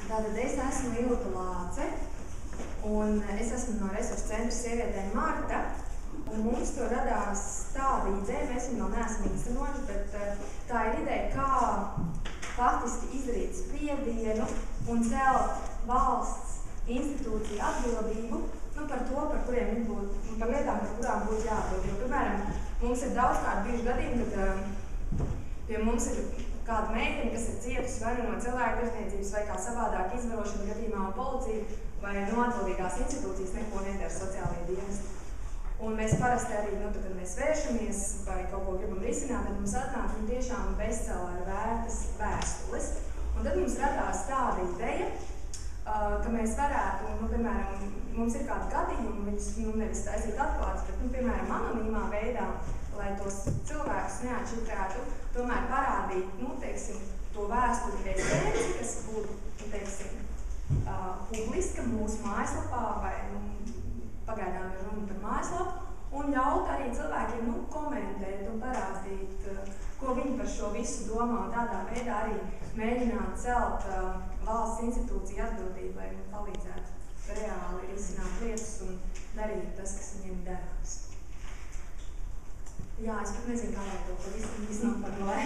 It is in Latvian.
Tātad es esmu Ilta Lāce, un es esmu no resursu centra sievietēm Marta, un mums to radās tāda ideja, mēs viņu vēl neesam īstenojuši, bet tā ir ideja, kā faktiski izdarīt spiedienu un celt valsts institūciju atbildību par to, par kuriem viņi būtu, un par lietām, par kurām būtu jāatbild. Jo, piemēram, mums ir daudzkārt bijuši gadījumi, kad pie mums ir kāda meitene, kas ir cietusi vai no cilvēku tirzniecības vai kā savādāk izvarošana gadījumā un policija vai no atbildīgās institūcijas neko nedara sociālajie dienesti. Un mēs parasti arī, kad mēs vēršamies vai kaut ko gribam risināt, tad mums atnāk tiešām bestselleru vērtas vēstules. Un tad mums radās tāda ideja, ka mēs varētu, piemēram, mums ir kādi gadījumi, viņus nevis taisīt atklāts, bet, piemēram, anonīmā veidā, lai tos cilvēkus neatšifrētu, tomēr parādīt, to vēsturi pēc tēci, kas būtu, publiska mūsu mājaslapā vai, pagaidām ir runa par mājaslapu, un ļaut arī cilvēkiem, komentēt un parādīt, ko viņi par šo visu domā, un tādā veidā arī mēģināt celt valsts institūciju atbildību, lai palīdzētu reāli risināt lietas un darīt tas, kas viņiem darās. Jā, es pat nezinu, kā lai to pavisam īstenot par lai.